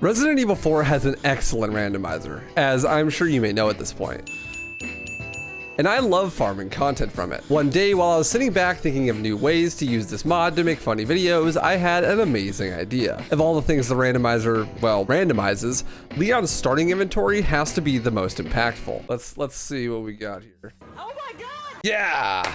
Resident Evil 4 has an excellent randomizer, as I'm sure you may know at this point. And I love farming content from it. One day while I was sitting back thinking of new ways to use this mod to make funny videos, I had an amazing idea. Of all the things the randomizer, well, randomizes, Leon's starting inventory has to be the most impactful. Let's see what we got here. Oh my god!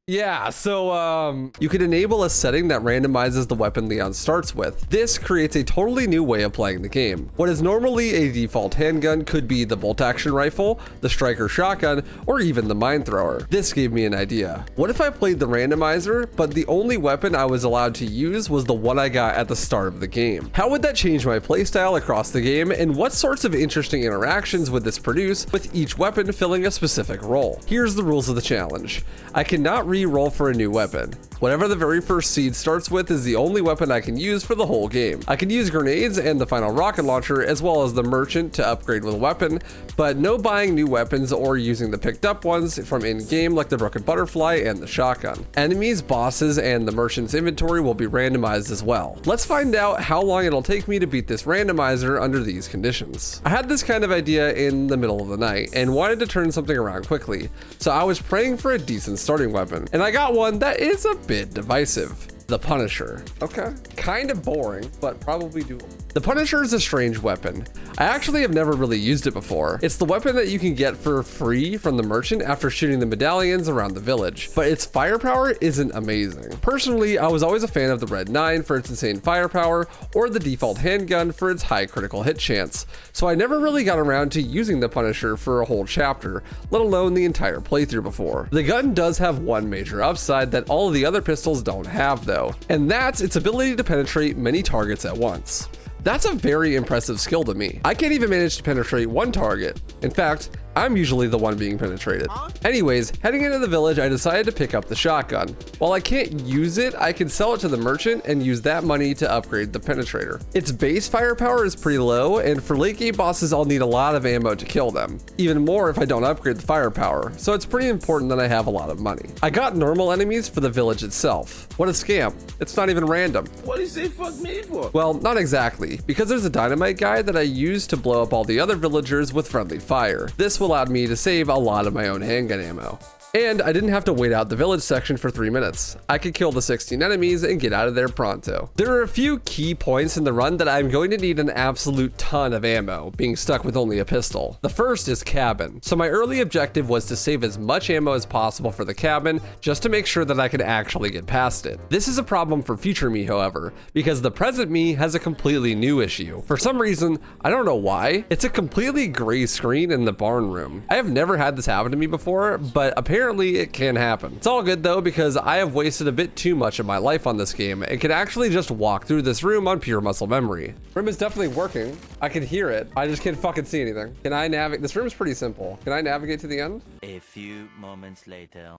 Yeah, so you can enable a setting that randomizes the weapon Leon starts with. This creates a totally new way of playing the game. What is normally a default handgun could be the bolt action rifle, the striker shotgun, or even the mine thrower. This gave me an idea. What if I played the randomizer, but the only weapon I was allowed to use was the one I got at the start of the game? How would that change my playstyle across the game, and what sorts of interesting interactions would this produce with each weapon filling a specific role? Here's the rules of the challenge. I cannot re-roll for a new weapon. Whatever the very first seed starts with is the only weapon I can use for the whole game. I can use grenades and the final rocket launcher as well as the merchant to upgrade with a weapon, but no buying new weapons or using the picked up ones from in-game like the broken butterfly and the shotgun. Enemies, bosses, and the merchant's inventory will be randomized as well. Let's find out how long it'll take me to beat this randomizer under these conditions. I had this kind of idea in the middle of the night and wanted to turn something around quickly, so I was praying for a decent starting weapon, and I got one that is a bit divisive. The Punisher. Okay, kind of boring, but probably doable. The Punisher is a strange weapon. I actually have never really used it before. It's the weapon that you can get for free from the merchant after shooting the medallions around the village, but its firepower isn't amazing. Personally, I was always a fan of the Red 9 for its insane firepower, or the default handgun for its high critical hit chance, so I never really got around to using the Punisher for a whole chapter, let alone the entire playthrough before. The gun does have one major upside that all of the other pistols don't have though, and that's its ability to penetrate many targets at once. That's a very impressive skill to me. I can't even manage to penetrate one target. In fact, I'm usually the one being penetrated. Anyways, heading into the village, I decided to pick up the shotgun. While I can't use it, I can sell it to the merchant and use that money to upgrade the penetrator. Its base firepower is pretty low, and for late game bosses, I'll need a lot of ammo to kill them. Even more if I don't upgrade the firepower, so it's pretty important that I have a lot of money. I got normal enemies for the village itself. What a scam. It's not even random. What do you say fuck me for? Well, not exactly, because there's a dynamite guy that I used to blow up all the other villagers with friendly fire. This allowed me to save a lot of my own handgun ammo. And I didn't have to wait out the village section for 3 minutes. I could kill the 16 enemies and get out of there pronto. There are a few key points in the run that I'm going to need an absolute ton of ammo, being stuck with only a pistol. The first is cabin. So my early objective was to save as much ammo as possible for the cabin, just to make sure that I could actually get past it. This is a problem for future me, however, because the present me has a completely new issue. For some reason, I don't know why, it's a completely gray screen in the barn room. I have never had this happen to me before, but apparently it can happen. It's all good though, because I have wasted a bit too much of my life on this game and can actually just walk through this room on pure muscle memory. Room is definitely working. I can hear it. I just can't fucking see anything. Can I navigate? This room is pretty simple. Can I navigate to the end? A few moments later.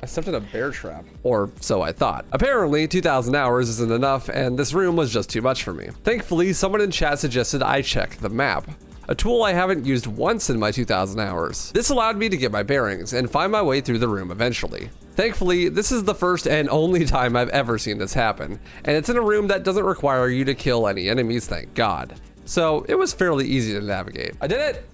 I stepped in a bear trap, or so I thought. Apparently 2,000 hours isn't enough, and this room was just too much for me. Thankfully, someone in chat suggested I check the map, a tool I haven't used once in my 2,000 hours. This allowed me to get my bearings and find my way through the room eventually. Thankfully, this is the first and only time I've ever seen this happen, and it's in a room that doesn't require you to kill any enemies, thank God. So it was fairly easy to navigate. I did it!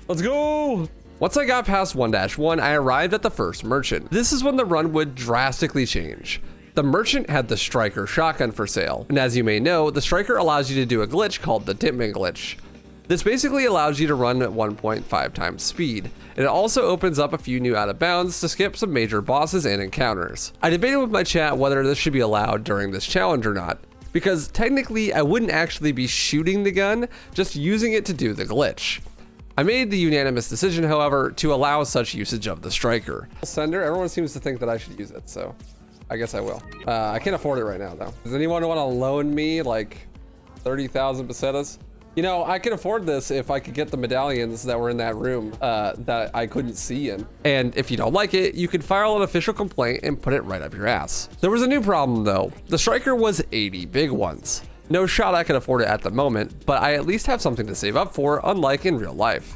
Let's go! Once I got past 1-1, I arrived at the first merchant. This is when the run would drastically change. The merchant had the striker shotgun for sale, and as you may know, the striker allows you to do a glitch called the ditman glitch. This basically allows you to run at 1.5 times speed, and it also opens up a few new out of bounds to skip some major bosses and encounters. I debated with my chat whether this should be allowed during this challenge or not, because technically I wouldn't actually be shooting the gun, just using it to do the glitch. I made the unanimous decision, however, to allow such usage of the striker. Sender, everyone seems to think that I should use it, so I guess I will. I can't afford it right now though. Does anyone want to loan me like 30,000 pesetas? You know, I could afford this if I could get the medallions that were in that room that I couldn't see in. And if you don't like it, you can file an official complaint and put it right up your ass. There was a new problem though. The striker was 80 big ones. No shot I could afford it at the moment, but I at least have something to save up for, unlike in real life.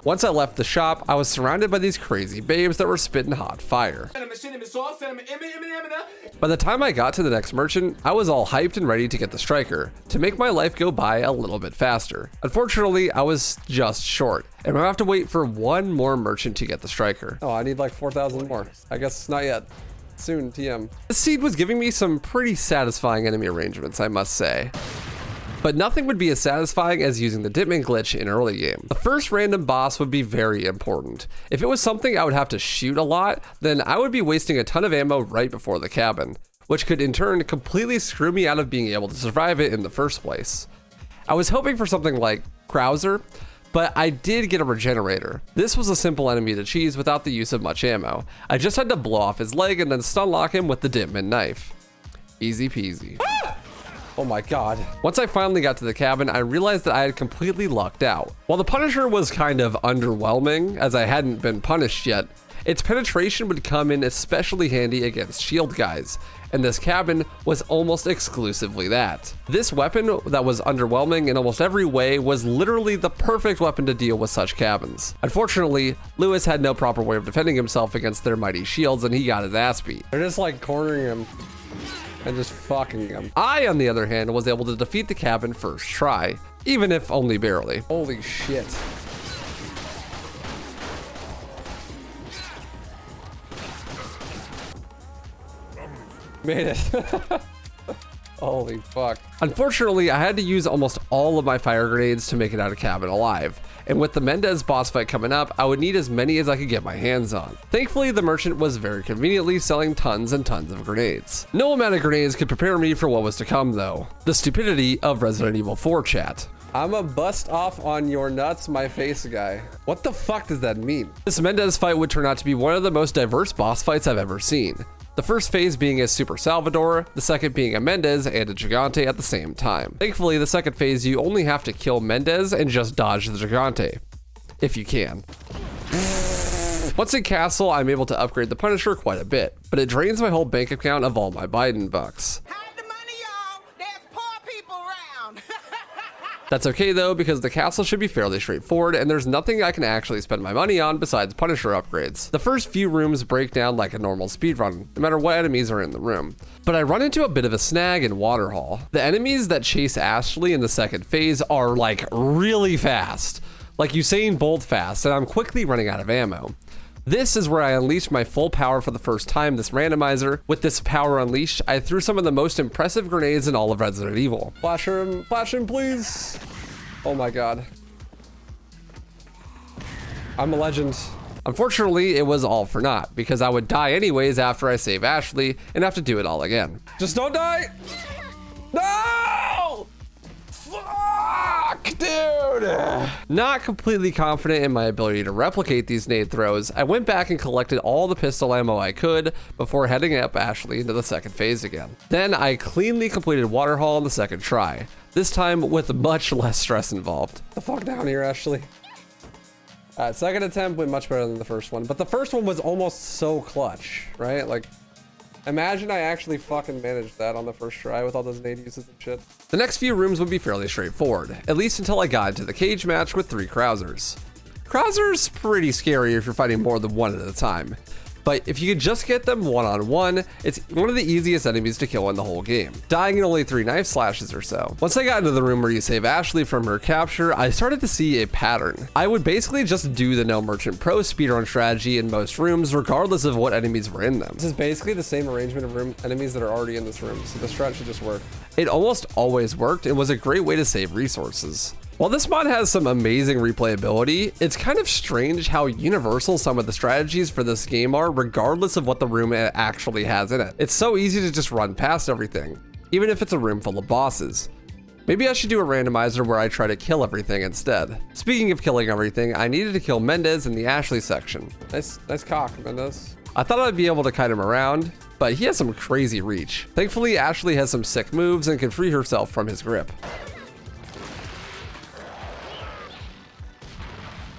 Once I left the shop, I was surrounded by these crazy babes that were spitting hot fire. By the time I got to the next merchant, I was all hyped and ready to get the striker, to make my life go by a little bit faster. Unfortunately, I was just short, and I have to wait for one more merchant to get the striker. Oh, I need like 4,000 more. I guess not yet. Soon, TM. The seed was giving me some pretty satisfying enemy arrangements, I must say. But nothing would be as satisfying as using the ditman glitch in early game. The first random boss would be very important. If it was something I would have to shoot a lot, then I would be wasting a ton of ammo right before the cabin, which could in turn completely screw me out of being able to survive it in the first place. I was hoping for something like Krauser, but I did get a regenerator. This was a simple enemy to cheese without the use of much ammo. I just had to blow off his leg and then stun lock him with the ditman knife. Easy peasy. Oh my god. Once I finally got to the cabin, I realized that I had completely lucked out. While the Punisher was kind of underwhelming, as I hadn't been punished yet, its penetration would come in especially handy against shield guys, and this cabin was almost exclusively that. This weapon that was underwhelming in almost every way was literally the perfect weapon to deal with such cabins. Unfortunately, Lewis had no proper way of defending himself against their mighty shields, and he got his ass beat. They're just like cornering him and just fucking him. I, on the other hand, was able to defeat the cabin first try, even if only barely. Holy shit. Made it. Holy fuck. Unfortunately, I had to use almost all of my fire grenades to make it out of cabin alive. And with the Mendez boss fight coming up, I would need as many as I could get my hands on. Thankfully, the merchant was very conveniently selling tons and tons of grenades. No amount of grenades could prepare me for what was to come though. The stupidity of Resident Evil 4 chat. I'm a bust off on your nuts, my face guy. What the fuck does that mean? This Mendez fight would turn out to be one of the most diverse boss fights I've ever seen. The first phase being a Super Salvador, the second being a Mendez and a Gigante at the same time. Thankfully, the second phase you only have to kill Mendez and just dodge the Gigante, if you can. Once in Castle, I'm able to upgrade the Punisher quite a bit, but it drains my whole bank account of all my Biden bucks. That's okay though, because the castle should be fairly straightforward and there's nothing I can actually spend my money on besides Punisher upgrades. The first few rooms break down like a normal speedrun, no matter what enemies are in the room. But I run into a bit of a snag in Waterhall. The enemies that chase Ashley in the second phase are like really fast, like Usain Bolt fast, and I'm quickly running out of ammo. This is where I unleashed my full power for the first time, this randomizer. With this power unleashed, I threw some of the most impressive grenades in all of Resident Evil. Flash him, please. Oh my god. I'm a legend. Unfortunately, it was all for naught, because I would die anyways after I save Ashley and have to do it all again. Just don't die! No! Fuck, dude! Not completely confident in my ability to replicate these nade throws, I went back and collected all the pistol ammo I could before heading up Ashley into the second phase again. Then I cleanly completed Waterhall on the second try, this time with much less stress involved. The fuck down here, Ashley. Alright, second attempt went much better than the first one, but the first one was almost so clutch, right? Like, imagine I actually fucking managed that on the first try with all those nade uses and shit. The next few rooms would be fairly straightforward, at least until I got into the cage match with 3 Krausers. Krauser's pretty scary if you're fighting more than one at a time, but if you could just get them one-on-one, it's one of the easiest enemies to kill in the whole game, dying in only 3 knife slashes or so. Once I got into the room where you save Ashley from her capture, I started to see a pattern. I would basically just do the No Merchant Pro speedrun strategy in most rooms, regardless of what enemies were in them. This is basically the same arrangement of room enemies that are already in this room, so the strat should just work. It almost always worked and was a great way to save resources. While this mod has some amazing replayability, it's kind of strange how universal some of the strategies for this game are, regardless of what the room actually has in it. It's so easy to just run past everything, even if it's a room full of bosses. Maybe I should do a randomizer where I try to kill everything instead. Speaking of killing everything, I needed to kill Mendez in the Ashley section. Nice cock, Mendez. I thought I'd be able to kite him around, but he has some crazy reach. Thankfully, Ashley has some sick moves and can free herself from his grip.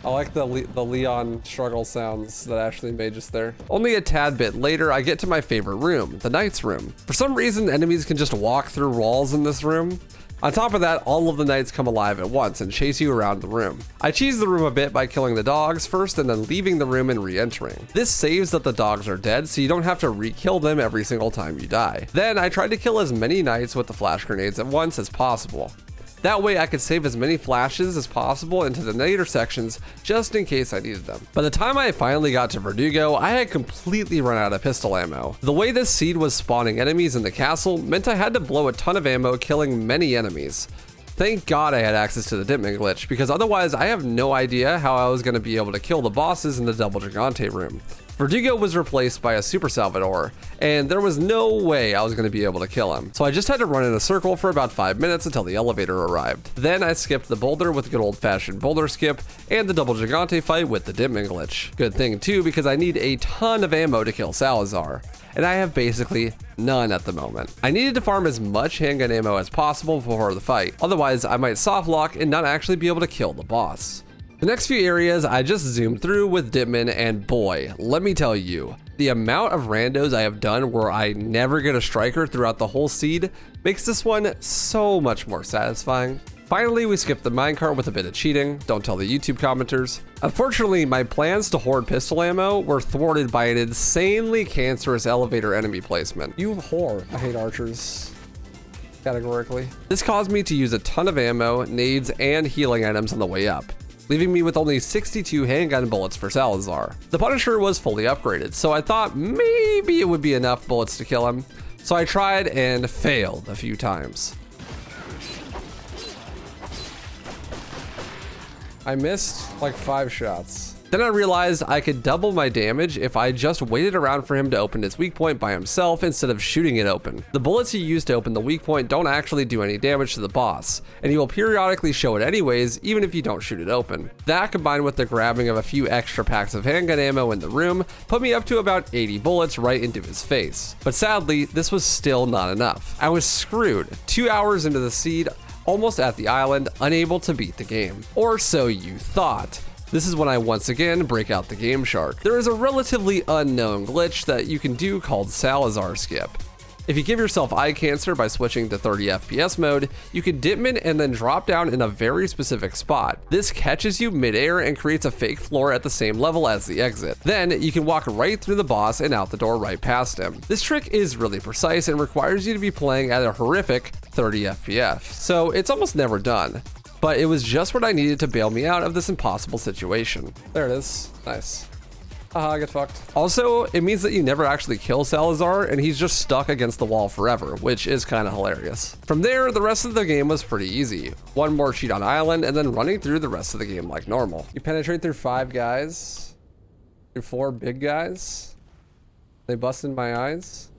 I like the Leon struggle sounds that Ashley made just there. Only a tad bit later, I get to my favorite room, the Knight's room. For some reason, enemies can just walk through walls in this room. On top of that, all of the knights come alive at once and chase you around the room. I cheese the room a bit by killing the dogs first and then leaving the room and re-entering. This saves that the dogs are dead, so you don't have to re-kill them every single time you die. Then I tried to kill as many knights with the flash grenades at once as possible. That way I could save as many flashes as possible into the later sections just in case I needed them. By the time I finally got to Verdugo, I had completely run out of pistol ammo. The way this seed was spawning enemies in the castle meant I had to blow a ton of ammo killing many enemies. Thank God I had access to the ditman glitch, because otherwise I have no idea how I was going to be able to kill the bosses in the Double Gigante room. Verdugo was replaced by a Super Salvador, and there was no way I was going to be able to kill him. So I just had to run in a circle for about 5 minutes until the elevator arrived. Then I skipped the boulder with good old-fashioned boulder skip, and the Double Gigante fight with the ditman glitch. Good thing too, because I need a ton of ammo to kill Salazar, and I have basically none at the moment. I needed to farm as much handgun ammo as possible before the fight, otherwise I might soft lock and not actually be able to kill the boss. The next few areas I just zoomed through with ditman, and boy, let me tell you, the amount of randos I have done where I never get a striker throughout the whole seed makes this one so much more satisfying. Finally, we skipped the minecart with a bit of cheating, don't tell the YouTube commenters. Unfortunately, my plans to hoard pistol ammo were thwarted by an insanely cancerous elevator enemy placement. You whore. I hate archers. Categorically. This caused me to use a ton of ammo, nades, and healing items on the way up, leaving me with only 62 handgun bullets for Salazar. The Punisher was fully upgraded, so I thought maybe it would be enough bullets to kill him. So I tried and failed a few times. I missed like 5 shots. Then I realized I could double my damage if I just waited around for him to open his weak point by himself instead of shooting it open. The bullets you use to open the weak point don't actually do any damage to the boss, and he will periodically show it anyways, even if you don't shoot it open. That, combined with the grabbing of a few extra packs of handgun ammo in the room, put me up to about 80 bullets right into his face. But sadly, this was still not enough. I was screwed. 2 hours into the seed, almost at the island, unable to beat the game. Or so you thought. This is when I once again break out the Game Shark. There is a relatively unknown glitch that you can do called Salazar skip. If you give yourself eye cancer by switching to 30 FPS mode, you can ditman and then drop down in a very specific spot. This catches you midair and creates a fake floor at the same level as the exit. Then you can walk right through the boss and out the door right past him. This trick is really precise and requires you to be playing at a horrific 30 FPS, so it's almost never done. But it was just what I needed to bail me out of this impossible situation. There it is. Nice. Haha, get fucked. Also, it means that you never actually kill Salazar, and he's just stuck against the wall forever, which is kind of hilarious. From there, the rest of the game was pretty easy. One more cheat on island, and then running through the rest of the game like normal. You penetrate through 5 guys, through 4 big guys. They busted my eyes.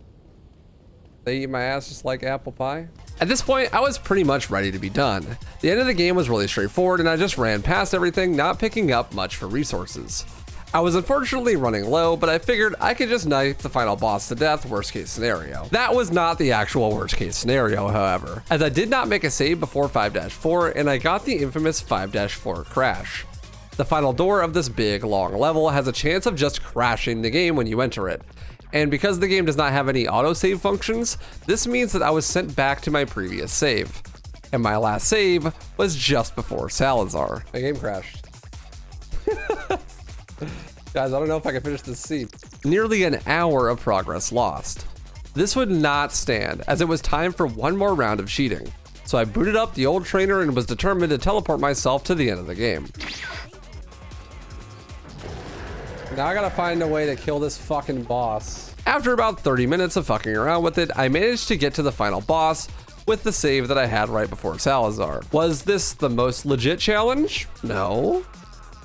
They eat my ass just like apple pie. At this point, I was pretty much ready to be done. The end of the game was really straightforward, and I just ran past everything, not picking up much for resources. I was unfortunately running low, but I figured I could just knife the final boss to death, worst case scenario. That was not the actual worst case scenario, however, as I did not make a save before 5-4, and I got the infamous 5-4 crash. The final door of this big, long level has a chance of just crashing the game when you enter it. And because the game does not have any autosave functions, this means that I was sent back to my previous save. And my last save was just before Salazar. My game crashed. Guys, I don't know if I can finish this seed. Nearly an hour of progress lost. This would not stand, as it was time for one more round of cheating. So I booted up the old trainer and was determined to teleport myself to the end of the game. Now I gotta find a way to kill this fucking boss. After about 30 minutes of fucking around with it, I managed to get to the final boss with the save that I had right before Salazar. Was this the most legit challenge? No.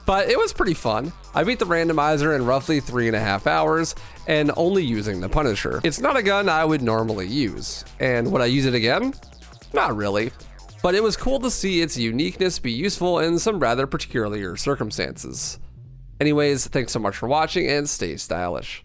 But it was pretty fun. I beat the randomizer in roughly 3.5 hours and only using the Punisher. It's not a gun I would normally use. And would I use it again? Not really. But it was cool to see its uniqueness be useful in some rather peculiar circumstances. Anyways, thanks so much for watching and stay stylish.